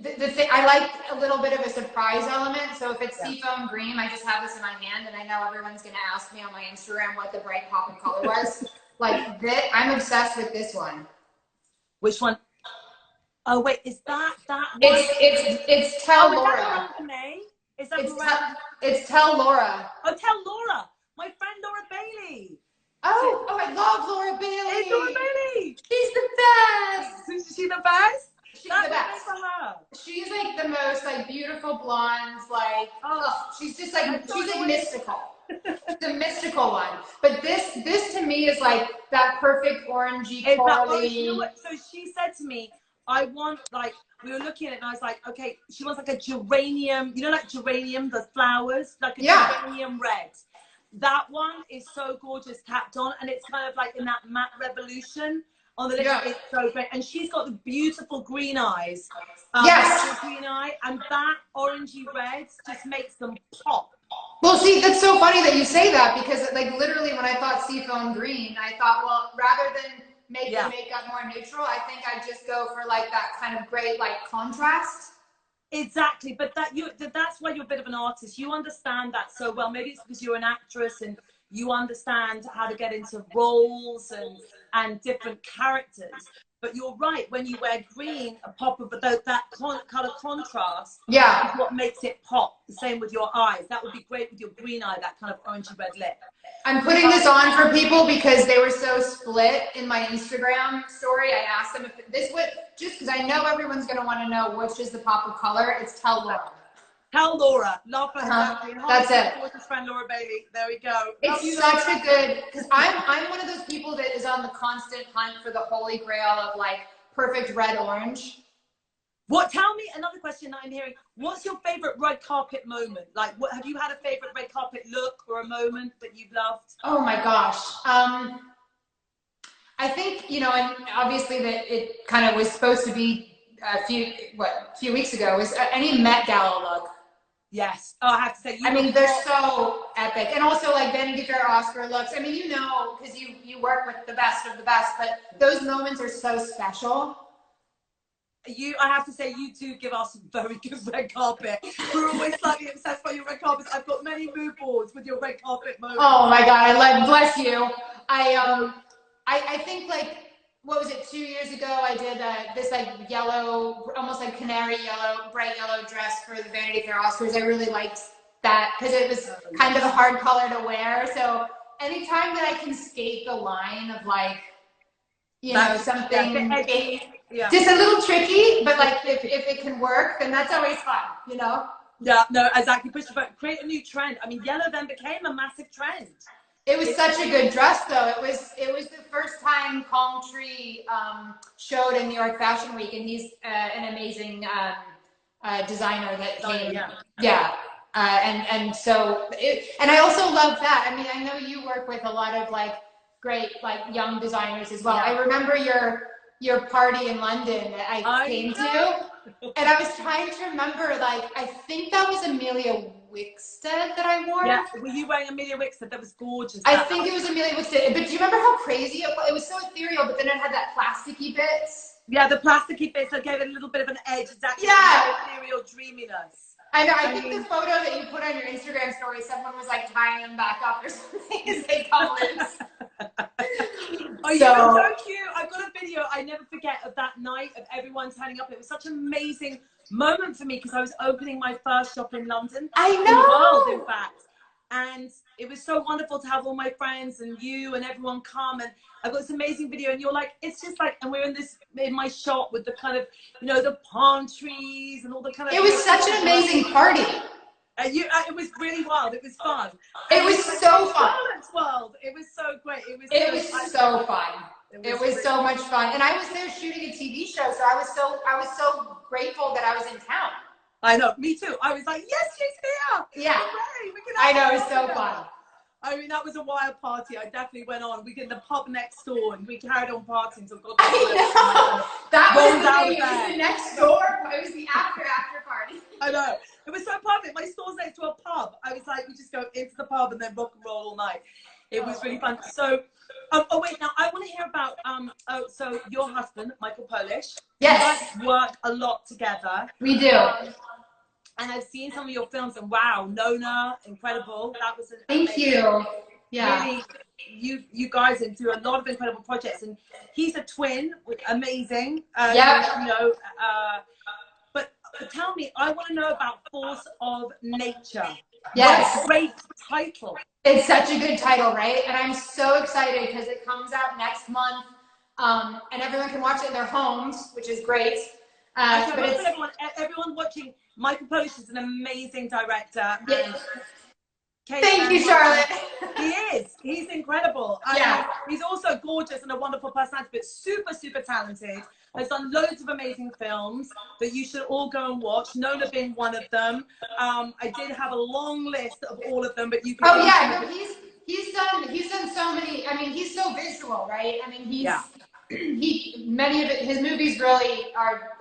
S2: The thing, I like a little bit of a surprise element. So if it's seafoam green, I just have this in my hand, and I know everyone's going to ask me on my Instagram what the bright pop of color was. Like this, I'm obsessed with this one.
S1: Which one? Oh wait, is that one?
S2: It's Tell Laura.
S1: Is that
S2: it's Tell Laura.
S1: Oh, Tell Laura. My friend Laura Bailey.
S2: Oh, I love Laura Bailey.
S1: It's Laura Bailey.
S2: She's the best.
S1: Is she the best?
S2: She's the best. For her. She's like the most like beautiful blondes. Like she's just like she's like mystical. The mystical one. But this to me is like that perfect orangey corally.
S1: You know what? So she said to me, I want, like, we were looking at it and I was like, okay, she wants like a geranium, you know, like geranium, the flowers, like a geranium red. That one is so gorgeous tapped on, and it's kind of like in that matte revolution on the lips. It's so great. And she's got the beautiful green eyes. Green eye, and that orangey red just makes them pop.
S2: Well, see, that's so funny that you say that, because like literally when I thought seafoam green, I thought, well, rather than make the makeup more neutral. I think I just go for like that kind of great like contrast.
S1: Exactly, but that's why you're a bit of an artist. You understand that so well. Maybe it's because you're an actress and you understand how to get into roles and different characters. But you're right, when you wear green, a pop of that color contrast is what makes it pop. The same with your eyes. That would be great with your green eye, that kind of orangey red lip.
S2: I'm putting this on for people because they were so split in my Instagram story. I asked them if this would, just because I know everyone's going to want to know which is the pop of color. It's Tell Laura.
S1: Tell Laura. Love her.
S2: That's it.
S1: Gorgeous friend Laura Bailey. There we go.
S2: It's such a good, because I'm one of those people that is on the constant hunt for the holy grail of like perfect red orange.
S1: Tell me another question that I'm hearing. What's your favorite red carpet moment? Like, have you had a favorite red carpet look or a moment that you've loved?
S2: Oh my gosh. I think, you know, and obviously that it kind of was supposed to be a few weeks ago, was any Met Gala look.
S1: Yes. Oh, I have to say,
S2: I mean, they're so epic. And also like Vanity Fair Oscar looks. I mean, you know, because you work with the best of the best, but those moments are so special.
S1: I have to say, you do give us very good red carpet. We're always slightly obsessed by your red carpets. I've got many mood boards with your red carpet moments.
S2: Oh my God, bless you. I think like, what was it, 2 years ago, I did this like yellow, almost like canary yellow, bright yellow dress for the Vanity Fair Oscars. I really liked that because it was kind of a hard color to wear. So anytime that I can skate the line of like, you know, something just a little tricky, but like if it can work, then that's always fun, you know?
S1: Yeah, no, exactly. Push the button, create a new trend. I mean, yellow then became a massive trend.
S2: It was such a good dress, though. It was the first time Palm Tree showed in New York Fashion Week, and he's an amazing designer that came. And so and I also love that. I mean, I know you work with a lot of like great like young designers as well. I remember your party in London that I came to, and I was trying to remember. Like, I think that was Amelia Wickstead that I wore.
S1: Yeah, were you wearing Amelia Wickstead? That was gorgeous.
S2: I think it was Amelia Wickstead. But do you remember how crazy it was? It was so ethereal, but then it had that plasticky bits.
S1: Yeah, the plasticky bits that gave it a little bit of an edge. Exactly.
S2: Yeah.
S1: Ethereal dreaminess.
S2: I know. I think the photo that you put on your Instagram story, someone was like tying them back up or something as they come loose.
S1: Oh, you were so cute. I've got a video I never forget of that night of everyone turning up. It was such an amazing moment for me because I was opening my first shop in London.
S2: I know.
S1: In the world, in fact. And it was so wonderful to have all my friends and you and everyone come. And I've got this amazing video, and you're like, it's just like, and we're in my shop with the kind of, you know, the palm trees and all the kind of.
S2: It was such an amazing party.
S1: It was really wild. It was fun.
S2: It was so fun.
S1: World. It was so great. It was
S2: so fun. It was so much fun. And I was there shooting a TV show, so I was so grateful that I was in town.
S1: I know, me too. I was like, yes, she's here.
S2: Yeah.
S1: Hooray,
S2: I know, it was so fun.
S1: I mean, that was a wild party. I definitely went on. We did the pub next door, and we carried on partying until God.
S2: That was the next door. It was the after party.
S1: I know. It was so perfect. My store's next to a pub. I was like, we just go into the pub and then rock and roll all night. It was really fun. So, oh wait, now I want to hear about, so your husband, Michael Polish.
S2: Yes.
S1: You guys work a lot together.
S2: We do.
S1: And I've seen some of your films, and wow, Nona, incredible. That was
S2: Thank you. Yeah.
S1: Really, you guys do a lot of incredible projects, and he's a twin, amazing.
S2: Yeah.
S1: You know, but tell me, I want to know about Force of Nature.
S2: Yes.
S1: What a great title.
S2: It's such a good title, right? And I'm so excited because it comes out next month, and everyone can watch it in their homes, which is great.
S1: But everyone watching, Michael Polish is an amazing director.
S2: Yeah. Thank you, Charlotte.
S1: He is. He's incredible.
S2: Yeah.
S1: He's also gorgeous and a wonderful personality, but super, super talented. Has done loads of amazing films that you should all go and watch. Nona being one of them. I did have a long list of all of them, but you can.
S2: Oh yeah, no, he's done so many. I mean, he's so visual, right? I mean, many of his movies really are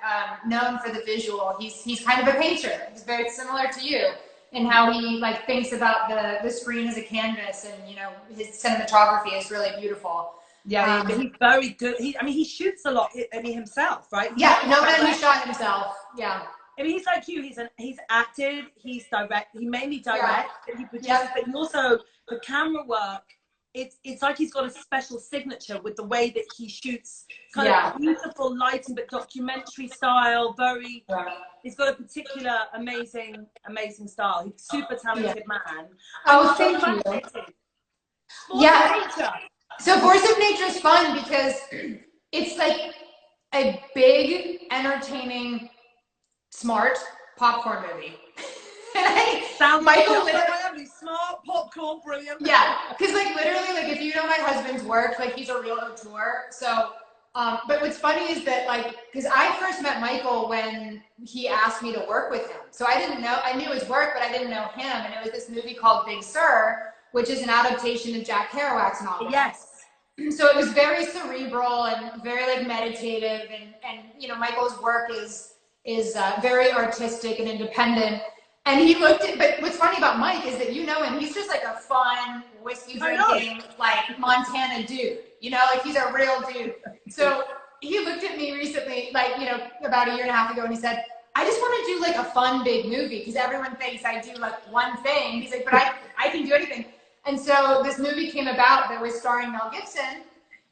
S2: known for the visual. He's kind of a painter. He's very similar to you in how he like thinks about the screen as a canvas, and you know, his cinematography is really beautiful.
S1: Yeah, but he's very good. I mean, he shoots a lot. I mean, himself, right?
S2: He shot himself. Yeah.
S1: I mean, he's like you. He's acted. He's direct. He mainly directs, but he produces. But he also the camera work. It's like he's got a special signature with the way that he shoots. Kind of beautiful lighting, but documentary style. Very. He's got a particular amazing style. He's a super talented man.
S2: Oh, thank you. So Force of Nature is fun because it's like a big, entertaining, smart popcorn movie.
S1: Sounds Michael literally smart popcorn, brilliant.
S2: Yeah, because like literally, like if you know my husband's work, like he's a real auteur. So, but what's funny is that like, because I first met Michael when he asked me to work with him. So I knew his work, but I didn't know him. And it was this movie called Big Sur, which is an adaptation of Jack Kerouac's novel.
S1: Yes.
S2: So it was very cerebral and very like meditative, and you know Michael's work is very artistic and independent. And he looked at, but what's funny about Mike is that you know him, he's just like a fun whiskey drinking like Montana dude, you know, like he's a real dude. So he looked at me recently, like, you know, about a year and a half ago, and he said, I just want to do like a fun big movie because everyone thinks I do like one thing. He's like, but I can do anything. And so this movie came about that was starring Mel Gibson,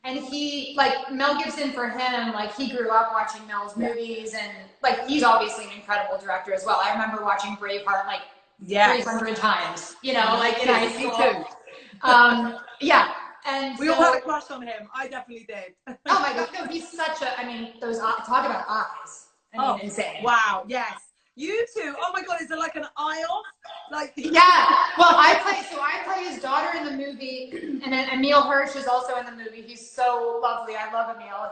S2: and he, like, Mel Gibson for him, like, he grew up watching Mel's movies, and, like, he's obviously an incredible director as well. I remember watching Braveheart, like, 300 times, you know, like, in high school. And
S1: we all had a crush on him. I definitely did.
S2: Oh, my God. No, he's such a, I mean, those, talk about eyes. I mean, insane.
S1: Wow, yes. You two, oh my God, is it like an eye off? Like
S2: Well, I play his daughter in the movie, and then Emile Hirsch is also in the movie. He's so lovely. I love Emile.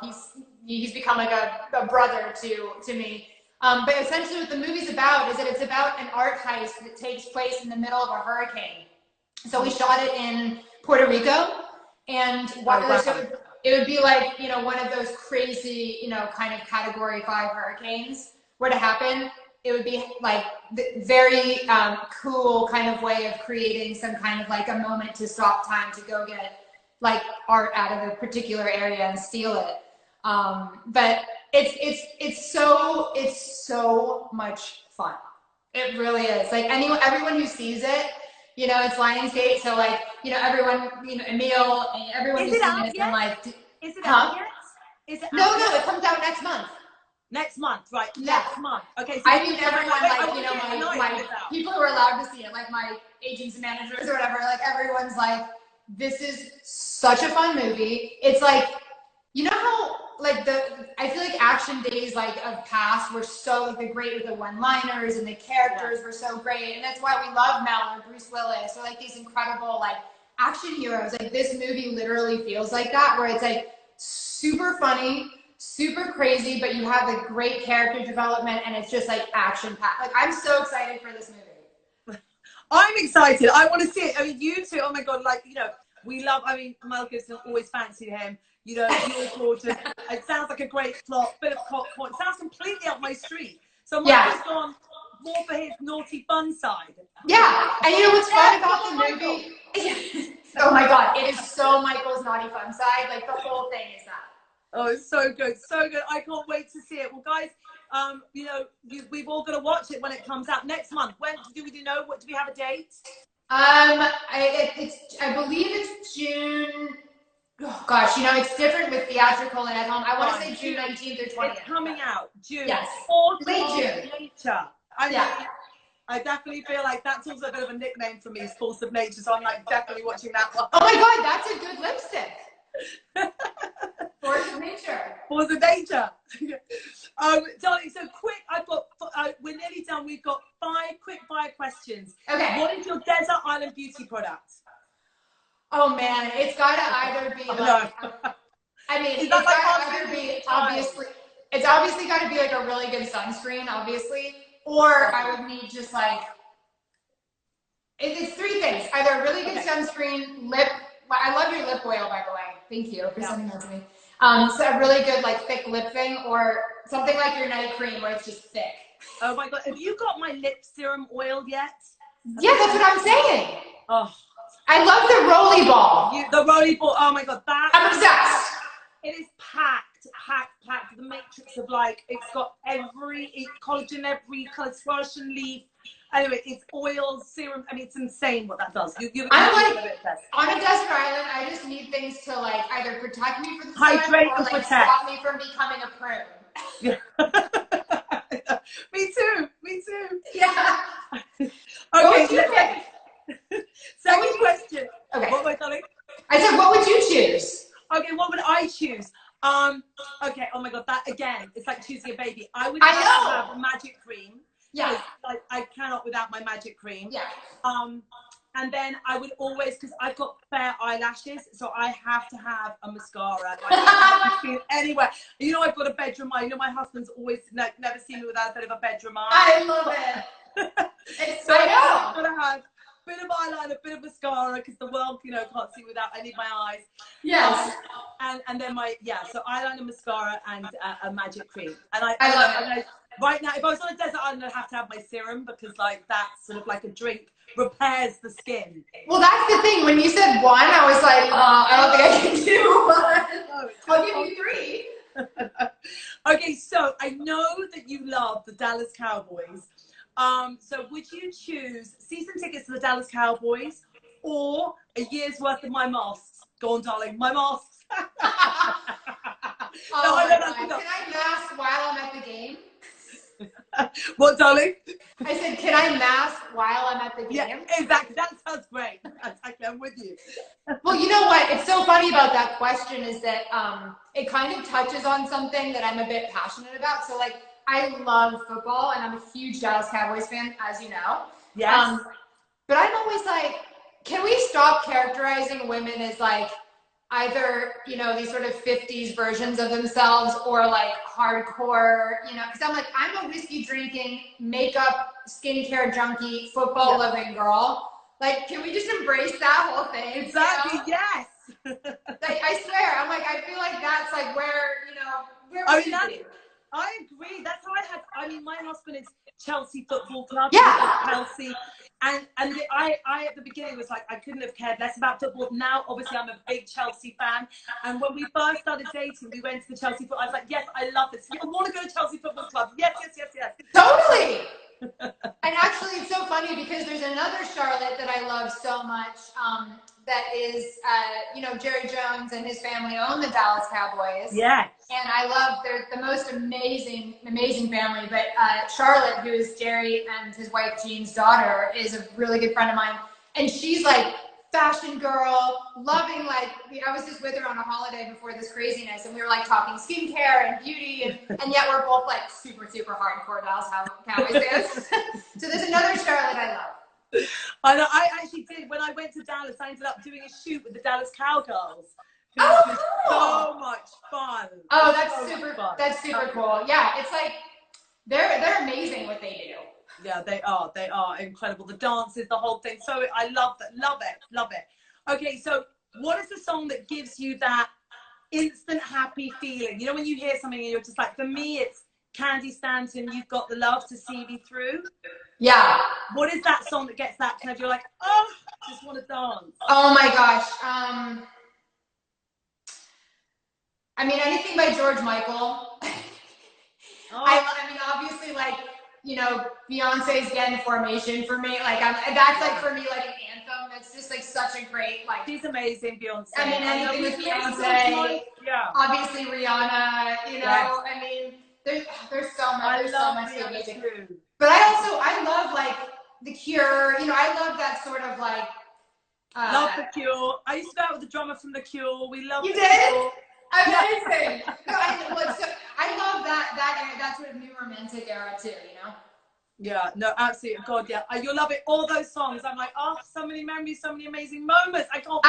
S2: He's become like a brother to me. But essentially what the movie's about is that it's about an art heist that takes place in the middle of a hurricane. So we shot it in Puerto Rico, and so it would be like, you know, one of those crazy, you know, kind of Category 5 hurricanes were to happen. It would be like the very cool kind of way of creating some kind of like a moment to stop time to go get like art out of a particular area and steal it. But it's so much fun. It really is. Like everyone who sees it, you know, it's Lionsgate, so like, you know, everyone, you know, Emile, everyone who's seen it, and like,
S1: is it out yet? Is it
S2: No, it comes out next month.
S1: Next month, right? Next month. Okay. So
S2: I mean, everyone, like, you know, my people who are allowed to see it, like my agents and managers or whatever, like everyone's like, this is such a fun movie. It's like, you know how like I feel like action days like of past were so like great with the one-liners and the characters were so great, and that's why we love Mel or Bruce Willis or like these incredible like action heroes. Like this movie literally feels like that, where it's like super funny, super crazy, but you have a great character development, and it's just like action packed. Like I'm so excited for this movie.
S1: I'm excited. I want to see it. I mean, you two, oh my God, like, you know, we love, I mean, Mel Gibson, always fancied him. You know, you're gorgeous. It sounds like a great plot, bit of popcorn. It sounds completely up my street. So Michael's gone more for his naughty fun side.
S2: Yeah, and you know what's fun about the movie? Oh my God, it is so Michael's naughty fun side. Like the whole thing is that.
S1: Oh, it's so good, so good. I can't wait to see it. Well, guys, you know, we've all got to watch it when it comes out next month. When do we know? What do we have a date?
S2: I believe it's June. Oh gosh, you know, it's different with theatrical and at home. I want to say June 19th or 20th.
S1: It's coming out June.
S2: Yes.
S1: Late
S2: June.
S1: Nature. I definitely feel like that's also a bit of a nickname for me, is Force of Nature. So I'm like definitely watching that one.
S2: Oh my God, that's a good lipstick. Force of Nature.
S1: Force of Nature. Darling, so quick, we're nearly done. We've got 5 quick fire questions.
S2: Okay.
S1: What is your desert island beauty product?
S2: Oh man, it's gotta either be like, I mean, it's gotta either be obviously, it's obviously gotta be like a really good sunscreen, obviously, or I would need just like, it's 3 things, either a really good sunscreen, I love your lip oil, by the way. Thank you for sending that to me. So a really good like thick lip thing, or something like your night cream where it's just thick.
S1: Oh my God, have you got my lip serum oil yet?
S2: Yeah, that's what I'm saying.
S1: Oh,
S2: I love the rolly ball.
S1: The rolly ball. Oh my God,
S2: I'm obsessed.
S1: It is packed. The matrix of like, it's got every collagen, every color, Russian leaf. Anyway, it's oil, serum. I mean, it's insane what that does.
S2: I'm like, on a desert island, I just need things to like either protect me from the sun or like stop me from becoming a prune.
S1: Yeah. Me too.
S2: Yeah.
S1: Okay. Second question.
S2: Okay.
S1: What was I telling?
S2: I said, what would you choose?
S1: Okay, what would I choose? Okay, oh my God, that again, it's like choosing a baby. I would have a magic cream.
S2: Yeah.
S1: Like, I cannot without my magic cream.
S2: Yeah.
S1: And then I would always, because I've got fair eyelashes, so I have to have a mascara. I can't anywhere. You know, I've got a bedroom eye. You know, my husband's always never seen me without a bit of a bedroom eye.
S2: I love it. So I know.
S1: I've got to have a bit of eyeliner, a bit of mascara, because the world, you know, can't see without. I need my eyes.
S2: Yes.
S1: And then so eyeliner, mascara, and a magic cream. And I
S2: love it.
S1: Right now, if I was on a desert island, I'd have to have my serum, because like that's sort of like a drink, repairs the skin.
S2: Well, that's the thing. When you said one, I was like, I don't think I can do one. I'll give you three.
S1: Okay, so I know that you love the Dallas Cowboys. So would you choose season tickets to the Dallas Cowboys or a year's worth of my masks? Go on, darling, my masks.
S2: Can I mask while I'm at the game?
S1: What, darling?
S2: I said, can I mask while I'm at the game?
S1: Yeah, exactly. That sounds great. Exactly, I'm with you.
S2: Well, you know what? It's so funny about that question is that it kind of touches on something that I'm a bit passionate about. So, like, I love football, and I'm a huge Dallas Cowboys fan, as you know.
S1: Yes.
S2: But I'm always like, can we stop characterizing women as, like, either, you know, these sort of 50s versions of themselves or like hardcore, you know, because I'm like, I'm a whiskey drinking, makeup, skincare junkie, football loving girl. Like, can we just embrace that whole thing?
S1: Exactly,
S2: you know?
S1: yes.
S2: Like, I swear, I'm like, I feel like that's like where, you know, where we should be.
S1: I agree. That's how I mean, my husband is Chelsea Football Club.
S2: Yeah.
S1: Chelsea. And I at the beginning was like, I couldn't have cared less about football. Now, obviously, I'm a big Chelsea fan. And when we first started dating, we went to the Chelsea football. I was like, yes, I love this. I want to go to Chelsea Football Club. Yes.
S2: Totally. And actually, it's so funny because there's another Charlotte that I love so much. That is, you know, Jerry Jones and his family own the Dallas Cowboys.
S1: Yeah.
S2: And I love, they're the most amazing family. But Charlotte, who is Jerry and his wife Jean's daughter, is a really good friend of mine. And she's like fashion girl, loving, like, I was just with her on a holiday before this craziness, and we were like talking skincare and beauty, and yet we're both like super, super hardcore Dallas Cowboys fans. So there's another Charlotte I love.
S1: I know. I actually did. When I went to Dallas, I ended up doing a shoot with the Dallas Cowgirls. Was so much fun.
S2: Oh, that's super fun. That's super cool. Yeah, it's like they're amazing what they do.
S1: Yeah, they are incredible. The dances, the whole thing. So I love it. Okay, so what is the song that gives you that instant happy feeling? You know, when you hear something and you're just like, for me, it's Candy Stanton, You've Got the Love to See Me Through.
S2: Yeah.
S1: What is that song that gets that kind of, you're like, oh, just want to dance?
S2: Oh my gosh. I mean, anything by George Michael. I mean, obviously, like, you know, Beyonce's Get in Formation for me. Like, that's like for me like an anthem. It's just like such a great, like.
S1: She's amazing, Beyonce.
S2: I mean, anything with Beyonce. Yeah. Obviously, Rihanna. You know, yes. I mean, there's so much. There's so much good music. But I love like The Cure. You know, I love that sort of like.
S1: Love The Cure. I used to go out with the drummer from The Cure. We love.
S2: You
S1: The
S2: did?
S1: Cure.
S2: Amazing. No, I love that sort of new romantic era too, you know?
S1: Yeah, no, absolutely. God, yeah. You'll love it. All those songs. I'm like, oh, so many memories, so many amazing moments. I can't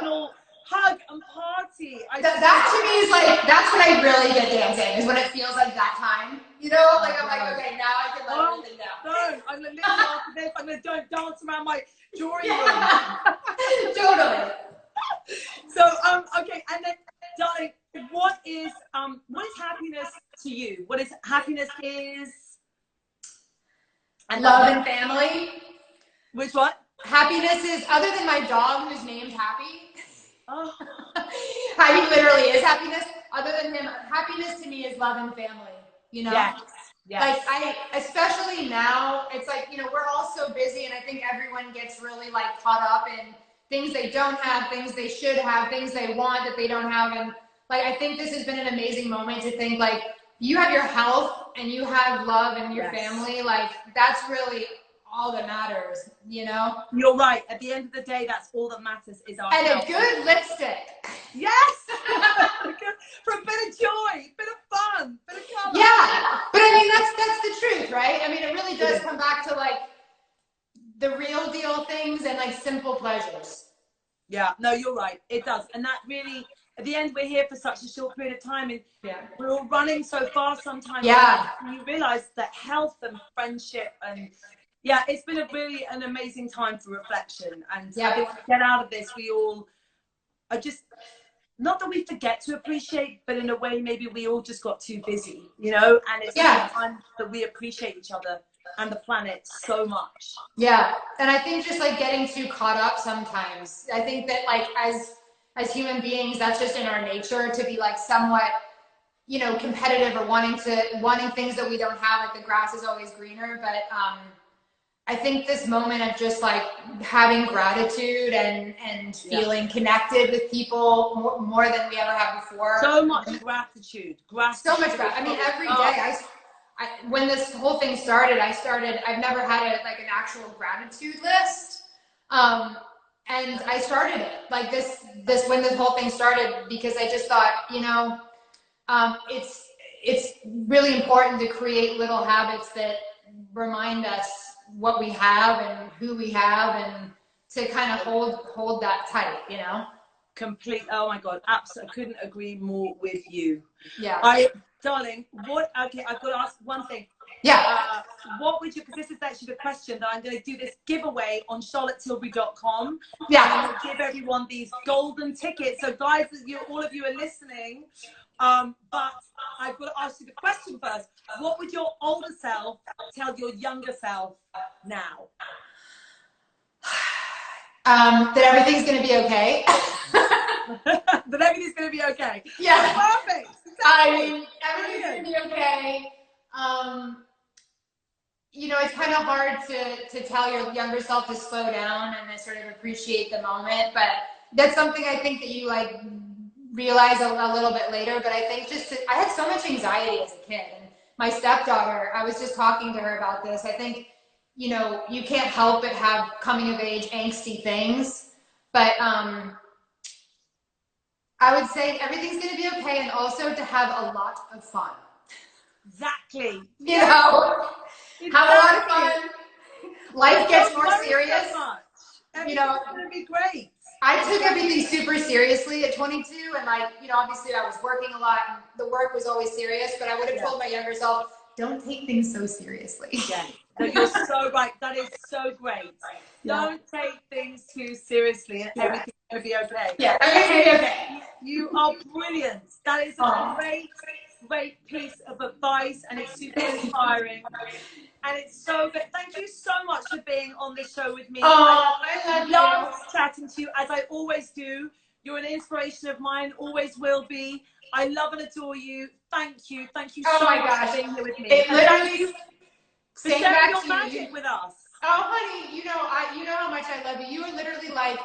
S1: know. Hug and party.
S2: That to me is like, that's when I really get dancing, is when it feels like that time. You know, like I'm like, okay, now I can let everything down.
S1: No, I'm gonna live after this. I'm gonna dance around my drawing room.
S2: Totally.
S1: So, okay, and then, darling, what is happiness to you? What is happiness is?
S2: And love and family.
S1: Which what?
S2: Happiness is, other than my dog who's named Happy,
S1: Oh.
S2: Happy literally is happiness. Other than him, happiness to me is love and family, you know?
S1: Yes. Yes.
S2: Like especially now, it's like, you know, we're all so busy and I think everyone gets really like caught up in things they don't have, things they should have, things they want that they don't have. And like, I think this has been an amazing moment to think like, you have your health and you have love and your family. Like that's really all that matters, you know?
S1: You're right. At the end of the day, that's all that matters is our
S2: and
S1: health.
S2: A good lipstick.
S1: Yes. For a bit of joy, bit of fun, bit of color.
S2: Yeah, but I mean that's the truth, right? I mean, it really does come back to like the real deal things and like simple pleasures.
S1: Yeah, no, you're right. It does, and that really, at the end, we're here for such a short period of time, and we're all running so fast sometimes.
S2: Yeah,
S1: and you realize that health and friendship and it's been an amazing time for reflection. And I think to get out of this, we all are just, not that we forget to appreciate, but in a way, maybe we all just got too busy, you know? And it's time that we appreciate each other and the planet so much.
S2: Yeah, and I think just like getting too caught up sometimes. I think that like as human beings, that's just in our nature to be like somewhat, you know, competitive or wanting things that we don't have. Like the grass is always greener, but I think this moment of just like having gratitude and feeling connected with people more than we ever have before.
S1: So much gratitude.
S2: So much gratitude. I mean, every day when this whole thing started, I've never had an actual gratitude list. And I started it like this when this whole thing started, because I just thought, you know, it's really important to create little habits that remind us what we have and who we have, and to kind of hold that tight, you know?
S1: Oh my God, absolutely. I couldn't agree more with you.
S2: Yeah.
S1: Darling, I've got to ask one thing.
S2: Yeah.
S1: What would you, because this is actually the question that I'm going to do this giveaway on charlottetilbury.com.
S2: Yeah.
S1: I'm going to give everyone these golden tickets. So guys, all of you are listening. But I've got to ask you the question first. What would your older self tell your younger self now?
S2: That everything's going to be okay.
S1: That everything's going to be okay.
S2: Yeah.
S1: Perfect. Exactly.
S2: I mean, everything's going to be okay. You know, it's kind of hard to tell your younger self to slow down and to sort of appreciate the moment, but that's something I think that you like realize a little bit later. But I think I had so much anxiety as a kid, and my stepdaughter, I was just talking to her about this. I think, you know, you can't help but have coming of age angsty things, but I would say everything's going to be okay, and also to have a lot of fun.
S1: Exactly.
S2: You know, have a lot of fun. Life gets more serious.
S1: You know, it's going to be great.
S2: I took everything super seriously at 22, and like, you know, obviously I was working a lot and the work was always serious, but I would have told my younger self, don't take things so seriously.
S1: Yeah, no, you're so right. That is so great. Don't take things too seriously, and everything's going to be okay.
S2: Yeah, everything's going to be okay.
S1: You are brilliant. That is a great piece of advice, and it's super inspiring. And it's so good. Thank you so much for being on this show with me.
S2: I
S1: love chatting to you, as I always do. You're an inspiration of mine, always will be. I love and adore you. Thank you. Thank you so much for being here with me.
S2: It literally
S1: for sharing your magic with us.
S2: Oh, honey, you know how much I love you. You are literally like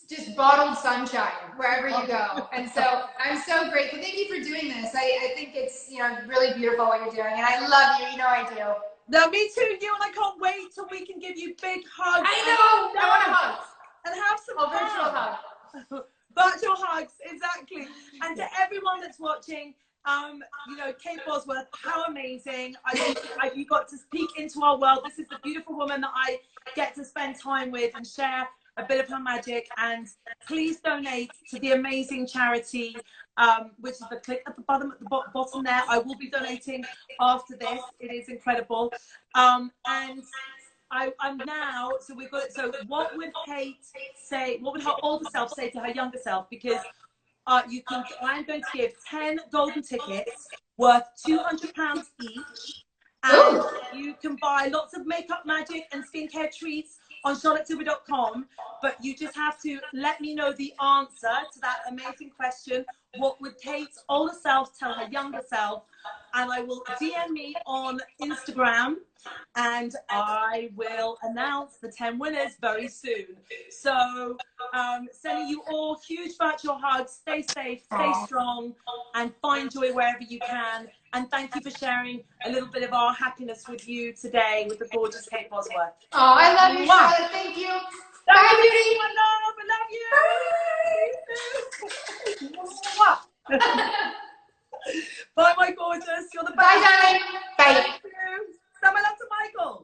S2: just bottled sunshine wherever you go. And so I'm so grateful. Thank you for doing this. I think it's, you know, really beautiful what you're doing. And I love you. You know I do.
S1: No, me too, you, and I can't wait till we can give you big hugs.
S2: I know. I want a hug.
S1: And have some fun.
S2: Virtual hug.
S1: Virtual hugs, exactly. And to everyone that's watching, you know, Kate Bosworth, how amazing. You got to peek into our world. This is the beautiful woman that I get to spend time with and share a bit of her magic. And please donate to the amazing charity, which is the click at the bottom, bottom there. I will be donating after this. It is incredible. And I'm now, so we've got it. So what would Kate say, what would her older self say to her younger self? Because I'm going to give 10 golden tickets worth £200 each. And you can buy lots of makeup magic and skincare treats on charlottetilbury.com, but you just have to let me know the answer to that amazing question. What would Kate's older self tell her younger self? And I will DM me on Instagram, and I will announce the 10 winners very soon. So sending you all huge virtual hugs. Stay safe, stay strong, and find joy wherever you can. And thank you for sharing a little bit of our happiness with you today with the gorgeous Kate Bosworth.
S2: Oh, I love you, Charlotte. Thank you. Bye, beauty.
S1: My love, I love you. Bye, my gorgeous. You're the best.
S2: Bye, darling.